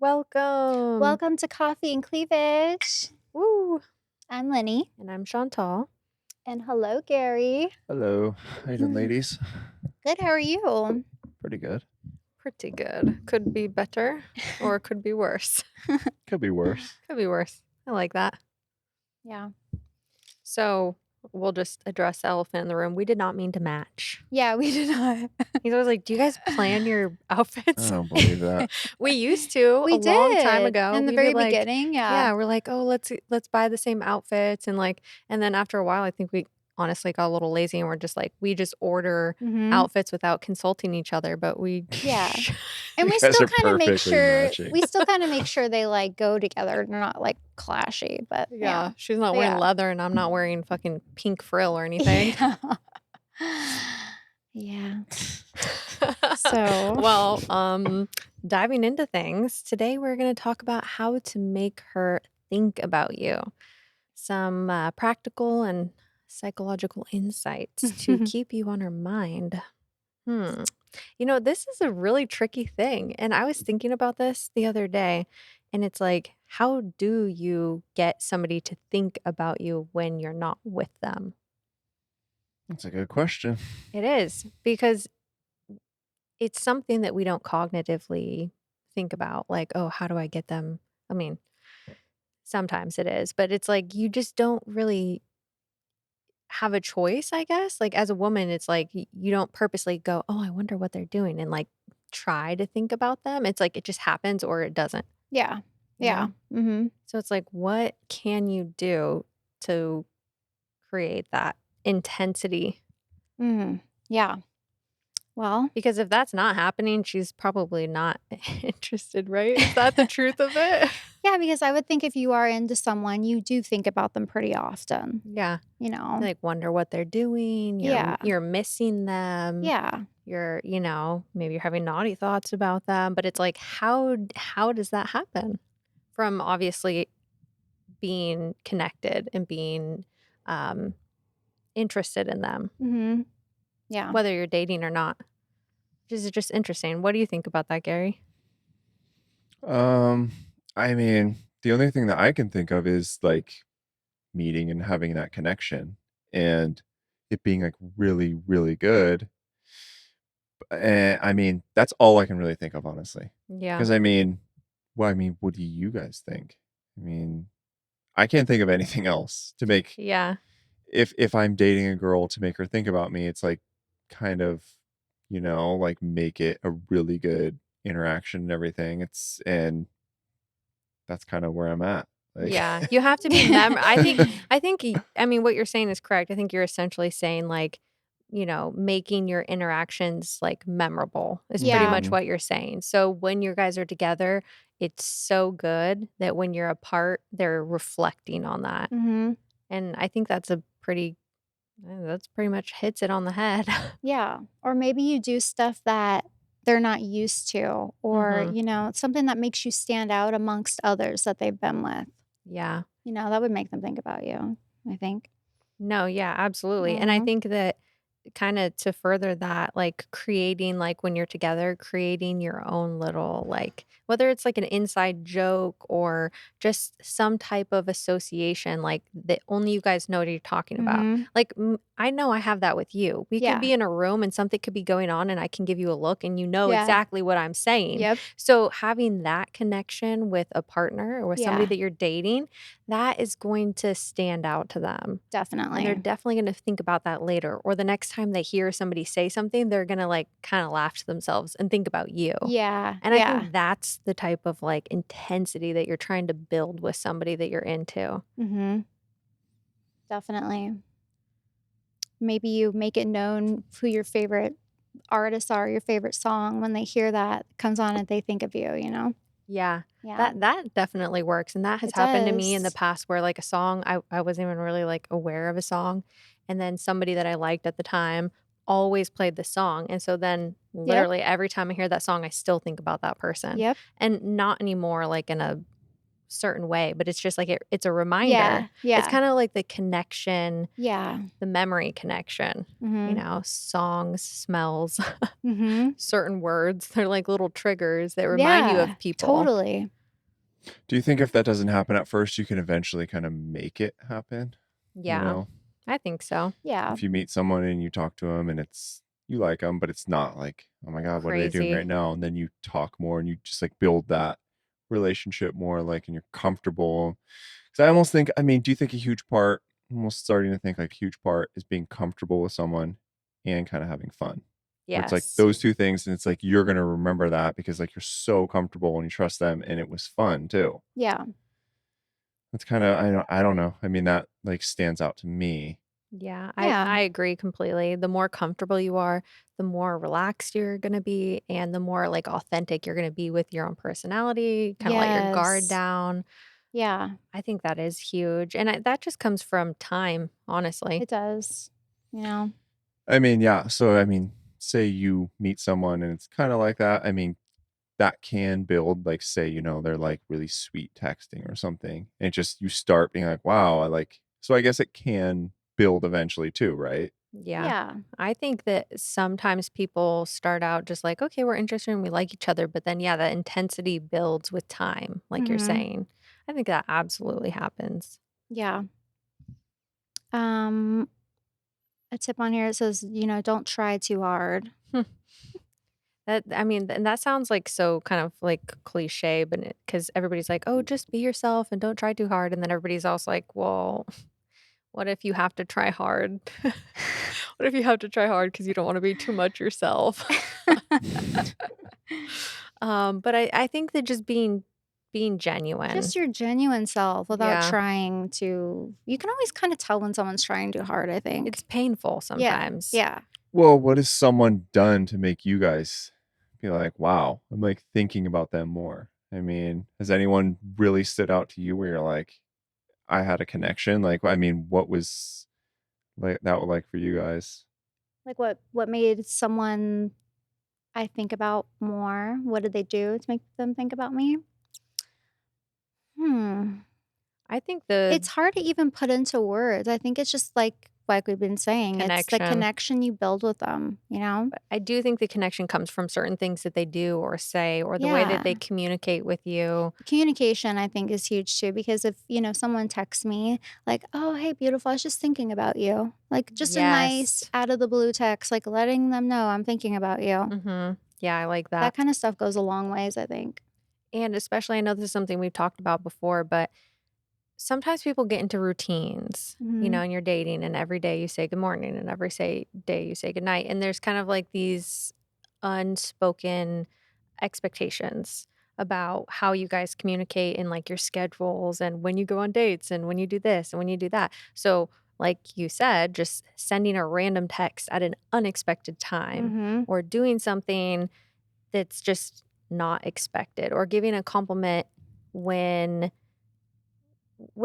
Welcome. Welcome to Coffee and Cleavage. Woo. I'm Lynnie. And I'm Shantal. And hello, Gary. Hello. How you doing, ladies? Good, how are you? Pretty good. Pretty good. Could be better or could be worse. Could be worse. Could be worse. I like that. Yeah. So we'll just address the elephant in the room. We did not mean to match. Yeah, we did not. He's always like, do you guys plan your outfits? I don't believe that. We used to We a long time did. ago. In the We'd very be like, beginning, yeah, we're like, oh, let's buy the same outfits. And then after a while, I think we honestly got a little lazy and we're just like, we just order outfits without consulting each other. But we Yeah. And You we guys still are kind of make perfectly sure matching. make sure they like go together. They're not like clashy, but yeah, she's not But wearing yeah. leather and I'm not wearing fucking pink frill or anything. Yeah. So Well, diving into things, today we're going to talk about how to make her think about you. Some practical and psychological insights to keep you on her mind. You know, this is a really tricky thing. And I was thinking about this the other day, and it's like, how do you get somebody to think about you when you're not with them? That's a good question. It is, because it's something that we don't cognitively think about. Like, oh, how do I get them? I mean, sometimes it is, but it's like you just don't really have a choice, I guess. Like, as a woman, it's like you don't purposely go, oh, I wonder what they're doing, and like try to think about them. It's like it just happens or it doesn't. yeah. you Yeah. know? Mm-hmm. So it's like, what can you do to create that intensity? Mm-hmm. Yeah. Well, Because if that's not happening, she's probably not interested, right? Is that the truth of it? yeah, because I would think if you are into someone, you do think about them pretty often, Yeah. you know? Like wonder what they're doing. Yeah. You're missing them. Yeah. You're, maybe you're having naughty thoughts about them. But it's like, how does that happen? From obviously being connected and being interested in them, Mm-hmm. Yeah. whether you're dating or not. Which is just interesting. What do you think about that, Gary? I mean, the only thing that I can think of is like meeting and having that connection and it being like really, really good. I mean, that's all I can really think of, honestly. Yeah. Because I mean, what do you guys think? I mean, I can't think of anything else to make Yeah. if I'm dating a girl to make her think about me, it's like kind of, like make it a really good interaction and everything. And that's kind of where I'm at. Like, Yeah. You have to be I mean, what you're saying is correct. I think you're essentially saying like, making your interactions like memorable is pretty Yeah. much what you're saying. So when you guys are together, it's so good that when you're apart, they're reflecting on that. Mm-hmm. And I think that's that's pretty much hits it on the head. Yeah. Or maybe you do stuff that they're not used to, or, Mhm. something that makes you stand out amongst others that they've been with. Yeah. That would make them think about you, I think. No, yeah, absolutely. And I Mhm. think that kinda to further that, like, creating, like, when you're together, creating your own little, like whether it's, like, an inside joke or just some type of association, like, that only you guys know what you're talking about. Mhm. Like, I know I have that with you. We could Yeah. be in a room and something could be going on, and I can give you a look, and you know Yeah. exactly what I'm saying. Yep. So, having that connection with a partner or with somebody Yeah. that you're dating, that is going to stand out to them. And they're Definitely. definitely gonna think about that later, or the next time they hear somebody say something, they're gonna, like, kinda laugh to themselves and think about you. Yeah. And I Yeah. think that's the type of, like, intensity that you're trying to build with somebody that you're into. Mhm. Definitely. Maybe you make it known who your favorite artists are, your favorite song. When they hear that comes on and they think of you, you know? Yeah. Yeah. That definitely works, and that has It happened to me in the does. past where, like, a song I wasn't even really, like, aware of a song, and then somebody that I liked at the time always played the song, and so then Yep. literally every time I hear that song, I still think about that person. Yep. And not anymore, like, in a certain way, but it's just like it's a reminder. Yeah, It's yeah, kind of like the connection, yeah. the memory connection, Mhm, songs, smells, mhm. certain words. They're like little triggers that remind you Yeah, of people. totally. Do you think if that doesn't happen at first, you can eventually kind of make it happen? You Yeah, know, I think so. Yeah, if you meet someone and you talk to them and you like them, but it's not like, oh my God, what are they doing right Crazy. now? And then you talk more and you just like build that relationship more, like, and you're comfortable. Because I almost think, I mean, do you think a huge part, almost starting to think like a huge part is being comfortable with someone and kind of having fun? Where it's like Yes. those two things, and it's like you're gonna remember that because like you're so comfortable and you trust them, and it was fun too. yeah, That's kind of I don't know. I mean, that like stands out to me. Yeah, yeah, I agree completely. The more comfortable you are, the more relaxed you're gonna be, and the more like authentic you're gonna be with your own personality, kind of let your guard yes, down. yeah, I think that is huge. And that just comes from time, honestly. it does, you know? I mean, yeah. So I mean, say you meet someone and it's kind of like that. I mean, that can build like say they're like really sweet texting or something, and it just you start being like, wow, I like. So I guess it can build eventually too, right? Yeah. Yeah, I think that sometimes people start out just like, okay, we're interested and we like each other. But then, yeah, that intensity builds with time, like you're mhm, saying. I think that absolutely happens. yeah. Um, a tip on here, it says, "Don't try too hard." I mean, and that sounds like so kind of like cliche, but because everybody's like, oh, just be yourself and don't try too hard. And then everybody's also like, well, what if you have to try hard? What if you have to try hard because you don't want to be too much yourself? But I think that just being genuine. Just your genuine self without Yeah. trying to you can always kinda tell when someone's trying too hard, I It's think. painful Yeah, sometimes. yeah. Well, what has someone done to make you guys be like, wow, I'm like thinking about them more? I mean, has anyone really stood out to you where you're like, I had a connection? Like, I mean, what was like that like for you guys? Like, what made someone I think about more? What did they do to make them think about me? Hmm. I think the It's hard to even put into words. I think it's just like we've been saying, it's the connection. connection you build with them, you know? But I do think the connection comes from certain things that they do or say or the way that Yeah. they communicate with you. Communication, I think, is huge too because if, someone texts me like, "Oh, hey, beautiful, I was just thinking about you." Like, just a nice Yes. out of the blue text, like letting them know I'm thinking about you. Mhm. Yeah, I like That that. kind of stuff goes a long ways, I think. And especially I know this is something we've talked about before, but sometimes people get into routines, Mhm. and you're dating and every day you say good morning and day you say good night. And there's kind of like these unspoken expectations about how you guys communicate and like your schedules and when you go on dates and when you do this and when you do that. So, like you said, just sending a random text at an unexpected time Mhm. or doing something that's just not expected or giving a compliment when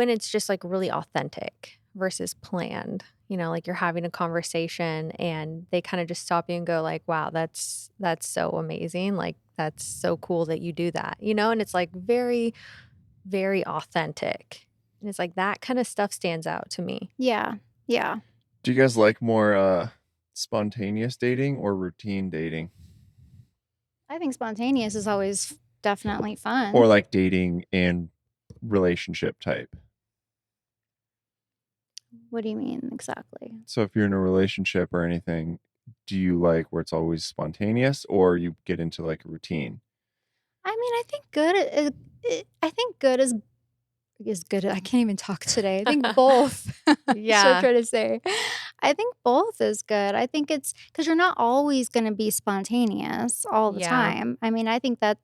it's just, like, really authentic versus planned, like you're having a conversation and they kinda just stop you and go like, "Wow, that's so amazing, like, that's so cool that you do that," and it's, like, very, very authentic, and it's like that kinda stuff stands out to me. Yeah. Yeah. Do you guys like more spontaneous dating or routine dating? I think spontaneous is always definitely Or fun. like dating and relationship type? What do you mean exactly? So if you're in a relationship or anything, do you like where it's always spontaneous or you get into like a routine? I mean, I think I think good is good. I can't even talk today. I think both. That's what I'm Yeah, trying to say. I think both is good. I think it's because you're not always going to be spontaneous all the yeah, time. I mean, I think Well,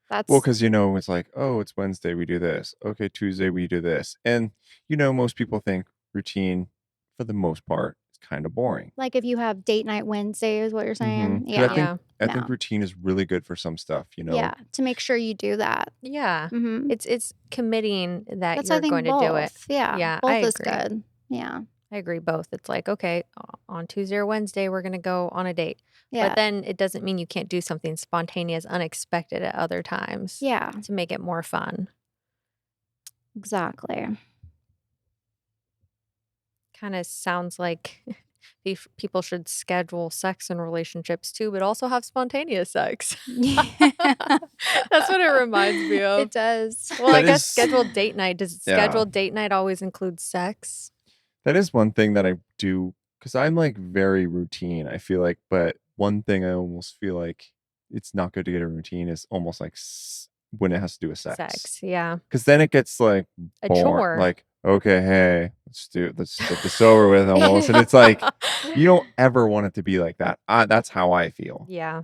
that's because it's like, oh, it's Wednesday, we do this. Okay, Tuesday, we do this. And most people think routine, for the most part, is kind of boring. like if you have date night Wednesday, is what you're saying. Because I Yeah. think yeah, I think No. routine is really good for some stuff. Yeah. To make sure you do that. yeah. Hmm. It's committing that That's, I you're going think, to do it. both. Yeah. Yeah, I Both is agree. good. Yeah. I agree both. It's like, okay, on Tuesday or Wednesday, we're going to go on a date. But Yeah. then it doesn't mean you can't do something spontaneous, unexpected at other times Yeah. to make it more fun. Exactly. Kind of sounds like people should schedule sex in relationships too, but also have spontaneous sex. Yeah. That's what it reminds me It of. does. Well, I That guess is scheduled date night. Does yeah. scheduled date night always include sex? That is one thing that I do because I'm like very routine, I feel like, but one thing I almost feel like it's not good to get a routine is almost like when it has to do with sex. Sex, yeah. Because then it gets like A boring. chore. Like, okay, hey, let's get this over with almost. And it's like, you don't ever want it to be like that. That's how I feel. Yeah.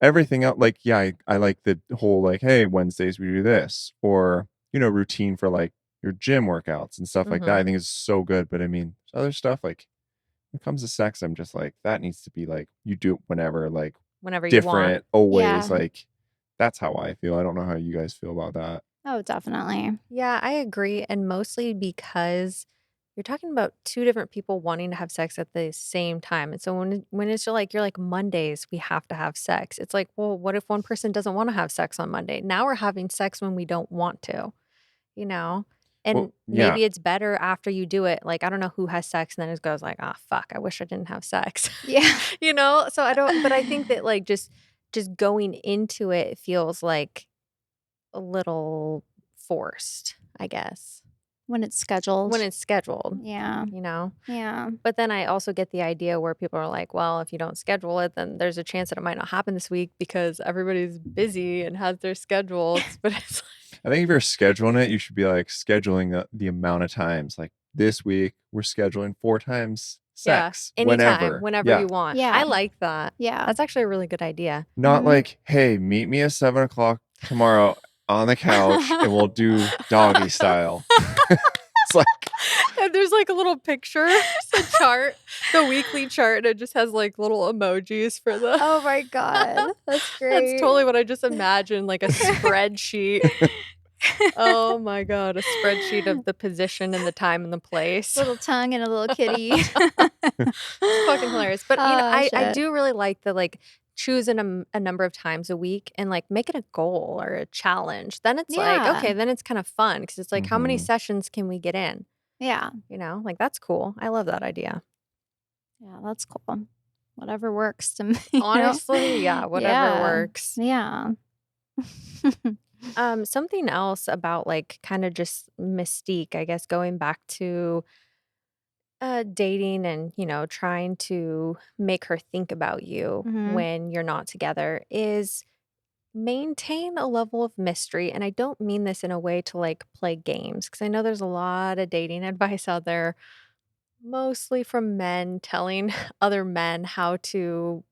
Everything else, like, yeah, I like the whole like, hey, Wednesdays we do this, or routine for like your gym workouts and stuff like that. I Mhm. think is so good. But I mean, other stuff like when it comes to sex, I'm just like, that needs to be like you do it whenever, like Whenever you want. different, always. Yeah. Like that's how I feel. I don't know how you guys feel about that. Oh, definitely. Yeah, I agree, and mostly because you're talking about 2 different people wanting to have sex at the same time, and so when it's you're like, "Mondays, we have to have sex." It's like, well, what if one person doesn't wanna have sex on Monday? Now we're having sex when we don't want to, you know? Well, And yeah. maybe it's better after you do it, like, I don't know who has sex and then it goes like, "Ah, fuck, I wish I didn't have sex." Yeah. You know? So I don't but I think that, like, just going into it feels like a little forced, I guess, When it's when scheduled. it's scheduled, Yeah. you know? Yeah. But then I also get the idea where people are like, well, if you don't schedule it, then there's a chance that it might not happen this week because everybody's busy and has their schedules. But it's like, I think if you're scheduling it, you should be like scheduling the amount of times. Like this week, we're scheduling 4 times yeah, sex anytime, whenever. whenever Yeah. you want. Yeah. I like that. Yeah. That's actually a really good idea. Not Mhm. like, hey, meet me at 7 o'clock tomorrow on the couch and we'll do doggy style. It's like, And there's like a little picture, it's a chart, the weekly chart, and it just has like little emojis for the. Oh my god. That's That's great. totally what I just imagined, like a spreadsheet. Oh my god, a spreadsheet of the position and the time and the place. Little tongue and a little kitty. It's fucking hilarious. But, Oh, I shit. do really like the, like, choose a number of times a week and, like, make it a goal or a challenge. Then it's like, Yeah. okay, then it's kind of fun because it's like, how many mhm. sessions can we get in? Yeah. You know? Like, that's cool. I love that idea. Yeah, that's cool. Whatever works to me, Honestly, yeah, whatever Yeah. works. Yeah. Something else about, like, kinda just mystique, I guess, going back to dating and, trying to make her think about you Mhm. when you're not together is maintain a level of mystery. And I don't mean this in a way to like play games because I know there's a lot of dating advice out there, mostly from men telling other men how to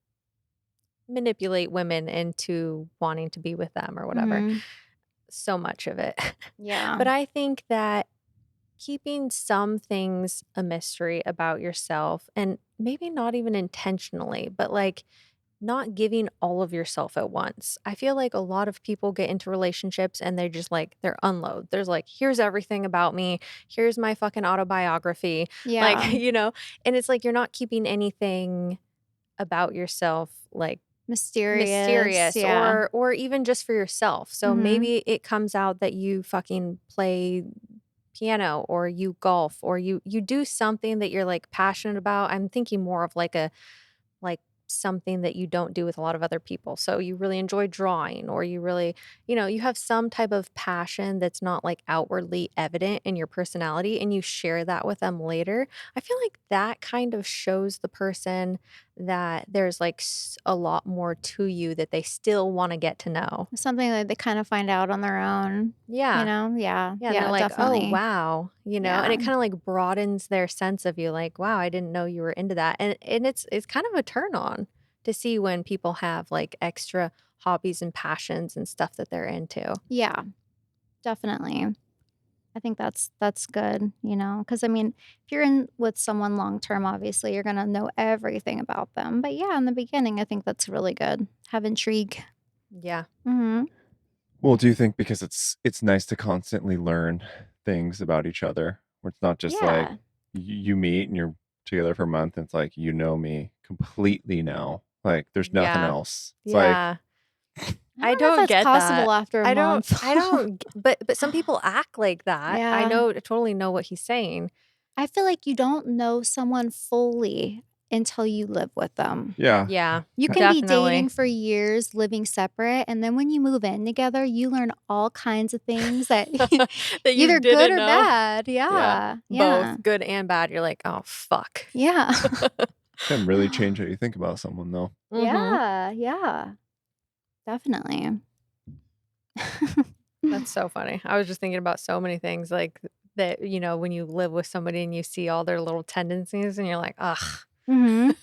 manipulate women into wanting to be with them or whatever. Mhm. So much of it. Yeah. But I think that keeping some things a mystery about yourself and maybe not even intentionally, but like not giving all of yourself at once. I feel like a lot of people get into relationships and they're just like, they're unload. There's like, here's everything about me. Here's my fucking autobiography. Like, Yeah. and it's like you're not keeping anything about yourself like Mysterious. mysterious Yeah. or even just for yourself. So Mhm. maybe it comes out that you fucking play piano or you golf or you do something that you're like passionate about. I'm thinking more of like something that you don't do with a lot of other people. So you really enjoy drawing or you really, you have some type of passion that's not like outwardly evident in your personality and you share that with them later. I feel like that kind of shows the person that there's like a lot more to you that they still want to get to know. Something that they kind of find out on their own, Yeah. Yeah. Yeah, and they're Yeah, like, "Oh, definitely. wow," and Yeah. it kinda, like, broadens their sense of you, like, "Wow, I didn't know you were into that," and it's kind of a turn on to see when people have, like, extra hobbies and passions and stuff that they're into. Yeah, definitely. I think that's good, because I mean, if you're in with someone long term, obviously you're gonna know everything about them. But yeah, in the beginning, I think that's really good. Have intrigue. Yeah. Mhm. Well, do you think because it's nice to constantly learn things about each other, where it's not just like Yeah. you meet and you're together for a month and it's like you know me completely now. Like there's nothing Yeah. else. It's like Yeah. I I don't know if don't that's get that. possible after a month. I don't g but some people act like that. I Yeah. totally know what he's saying. I feel like you don't know someone fully until you live with them. Yeah. Yeah, You can be dating definitely. for years, living separate, and then when you move in together, you learn all kinds of things that That you either good didn't or know. bad. Yeah, Yeah. Yeah. both good and bad. You're like, "Oh, fuck." Yeah. Can really change how you think about someone, though. Mhm. Yeah. Yeah. Definitely. That's so funny. I was just thinking about so many things, like, that, when you live with somebody and you see all their little tendencies and you're like, "Ugh, Mhm.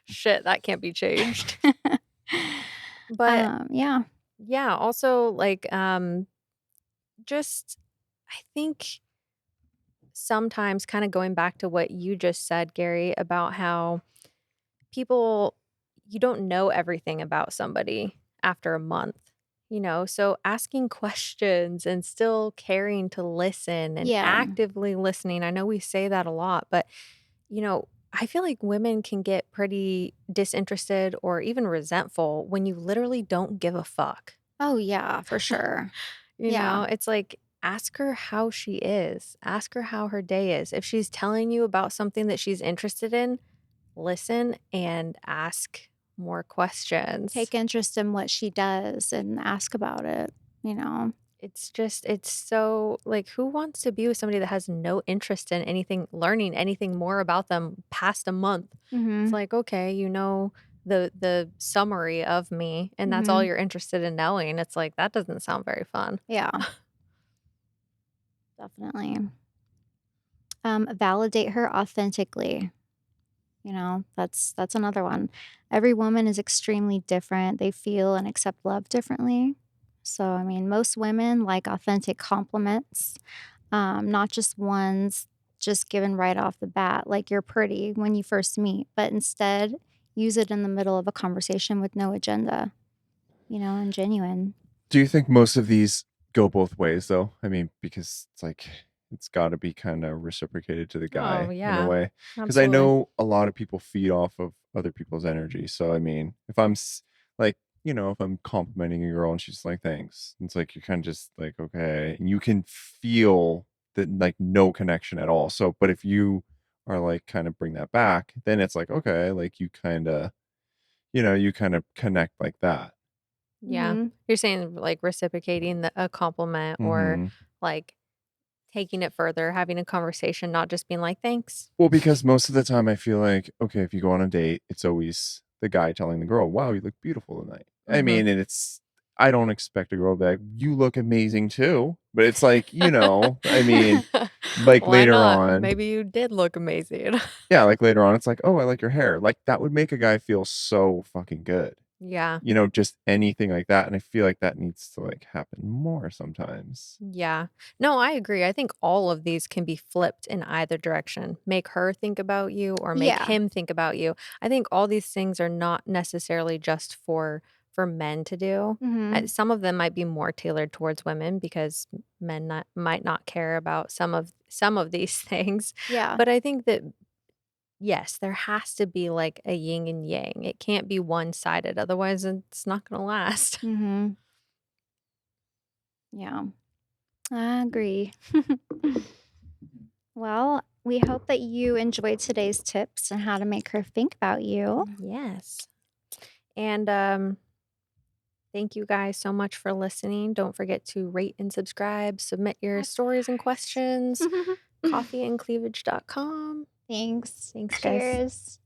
shit, that can't be changed." But, Yeah. yeah, also, like, just I think sometimes kinda going back to what you just said, Gary, about how people you don't know everything about somebody after a month, so asking questions and still caring to listen and Yeah. actively listening. I know we say that a lot, but I feel like women can get pretty disinterested or even resentful when you literally don't give a fuck. Oh, yeah, for sure. Yeah. It's like, ask her how she is, ask her how her day is. If she's telling you about something that she's interested in, listen and ask more questions. Take interest in what she does and ask about it, you know? It's so like, who wants to be with somebody that has no interest in anything, learning anything more about them past a month? It's Mhm. like, okay, the summary of me, and that's all Mhm. you're interested in knowing. It's like, that doesn't sound very fun. Yeah, definitely. Validate her authentically. That's another one. Every woman is extremely different. They feel and accept love differently. So, I mean, most women like authentic compliments, not just ones just given right off the bat, like you're pretty when you first meet, but instead use it in the middle of a conversation with no agenda, and genuine. Do you think most of these go both ways, though? I mean, because it's like it's got to be kind of reciprocated to the Oh, guy in a yeah. way. Because I Absolutely. know a lot of people feed off of other people's energy. So I mean, if I'm like, if I'm complimenting a girl and she's like, "Thanks," it's like you're kind of just like, okay, and you can feel that like no connection at all. So, but if you are like kind of bring that back, then it's like okay, like you kind of connect like that. Yeah. Mhm. You're saying, like, reciprocating a compliment or, Hmm. like, taking it further, having a conversation, not just being like, "Thanks." Well, because most of the time I feel like, okay, if you go on a date, it's always the guy telling the girl, "Wow, you look beautiful tonight." I Mhm. mean, and I don't expect a girl to be like, "You look amazing too." But it's like, I mean, like Why later not? on, Maybe you did look amazing. yeah, like later on, it's like, "Oh, I like your hair." Like that would make a guy feel so fucking good. Yeah. Just anything like that. And I feel like that needs to like happen more sometimes. Yeah. No, I agree. I think all of these can be flipped in either direction. Make her think about you or make Yeah. him think about you. I think all these things are not necessarily just for men to do. Mhm. Some of them might be more tailored towards women because might not care about some of these things. Yeah. But I think that yes, there has to be like a yin and yang. It can't be one-sided. Otherwise, it's not going to last. Mhm. Yeah. I agree. Well, we hope that you enjoyed today's tips on how to make her think about you. Yes. And thank you guys so much for listening. Don't forget to rate and subscribe, submit your Of stories and questions. course. Coffeeandcleavage.com. Thanks. Thanks, guys. Cheers.